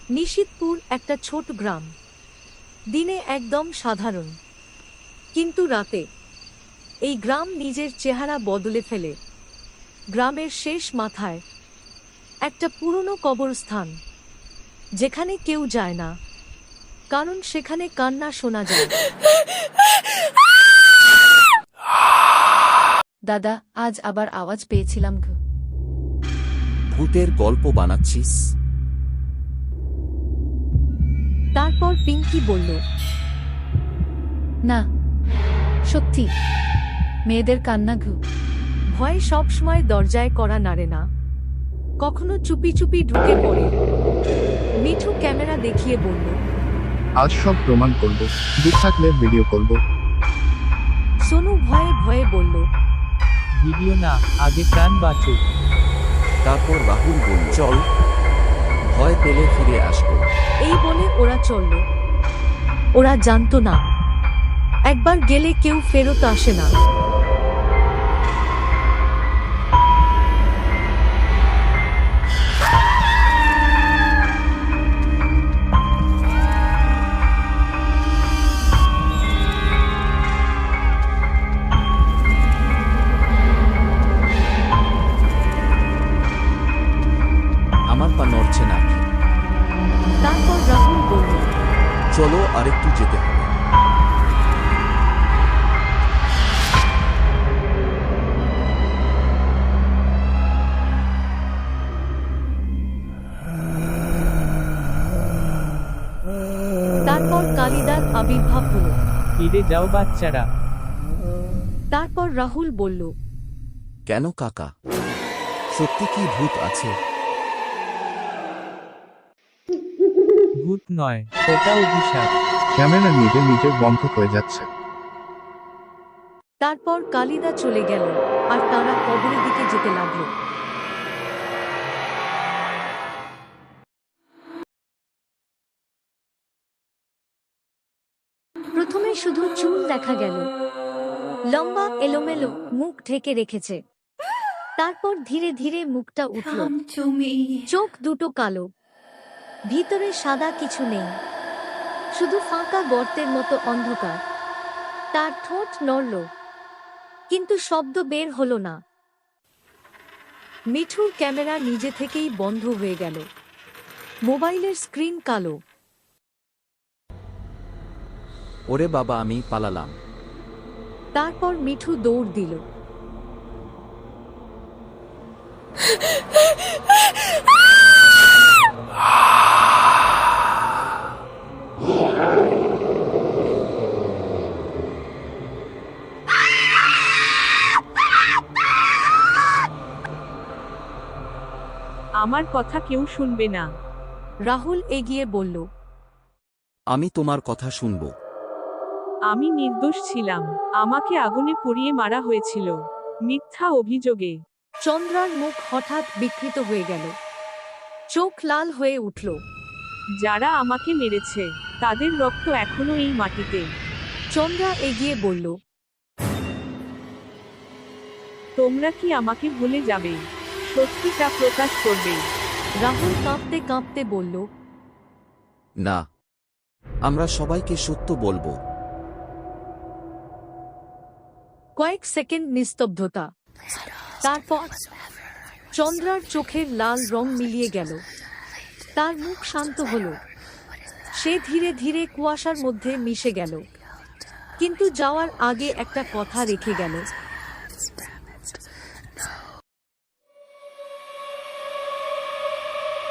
নিশিতপুর একটা ছোট গ্রাম। দিনে একদম সাধারণ, কিন্তু রাতে এই গ্রাম নিজের চেহারা বদলে ফেলে। গ্রামের শেষ মাথায় একটা পুরনো কবরস্থান, যেখানে কেউ যায় না, কারণ সেখানে কান্না শোনা যায়। দাদা, আজ আবার আওয়াজ পেয়েছিলাম। ভূতের গল্প বানাচ্ছিস? তারপর পিঙ্কি বলল, না, সত্যি, মেয়েদের কান্না। ভয় সবসময় দরজায় করা নাড়ে না, কখনো চুপি চুপি ঢুকে পড়ে। মিঠু ক্যামেরা দেখিয়ে বলল, আজ সব প্রমাণ করব, দুধ থাকলে ভিডিও করব। সোনু ভয়ে ভয়ে বলল, ভিডিও না, আগে প্রাণ বাঁচুক। তারপর রাহুল বলল, চল, ভয় পেলে ফিরে আসবো। এই বলে ওরা চলল। ওরা জানতো না, একবার গেলে কেউ ফেরত আসে না। আমার পা নড়ছে না। তারপর রাহুল বলল, চলো আরেকটু যেতে হবে। তারপর কালিদার আবির্ভাব হলো। ফিরে যাও বাচ্চারা। তারপর রাহুল বলল, কেন কাকা, সত্যি কি ভূত আছে? ভূত নয়, ওটা অভিশাপ। ক্যামেরা নিজে বন্ধ হয়ে যাচ্ছে। তারপর কালিদা চলে গেল, আর তারা কবরের দিকে যেতে লাগলো। প্রথমে শুধু চুল দেখা গেল, লম্বা এলোমেলো, মুখ ঢেকে রেখেছে। তারপর ধীরে ধীরে মুখটা উঠল, চোখ দুটো কালো, ভিতরে সাদা কিছু নেই, শুধু ফাঁকা গর্তের মতো অন্ধকার। তার ঠোঁট নড়ল, কিন্তু শব্দ বের হলো না। মিঠুর ক্যামেরা নিজে থেকেই বন্ধ হয়ে গেল, মোবাইলের স্ক্রিন কালো। ওরে বাবা, আমি পালালাম। তারপর মিঠু দৌড় দিল। আমার কথা কেউ শুনবে না। রাহুল এগিয়ে বলল, আমি তোমার কথা শুনব। আমি নির্দোষ ছিলাম, আমাকে আগুনে পুড়িয়ে মারা হয়েছিল মিথ্যা অভিযোগে। চন্দ্রার মুখ হঠাৎ বিকৃত হয়ে গেল, চোখ লাল হয়ে উঠল। যারা আমাকে মেরেছে তাদের রক্ত এখনো এই মাটিতে। চন্দ্রা এগিয়ে বলল, তোমরা কি আমাকে ভুলে যাবে? সত্যিটা প্রকাশ করবে? রাহুল কাঁপতে কাঁপতে বলল, না, আমরা সবাইকে সত্য বলবো। কয়েক সেকেন্ড নিস্তব্ধতা। তারপর চন্দ্রার চোখের লাল রং মিলিয়ে গেল, তার মুখ শান্ত হল। সে ধীরে ধীরে কুয়াশার মধ্যে মিশে গেল, কিন্তু যাওয়ার আগে একটা কথা রেখে গেল,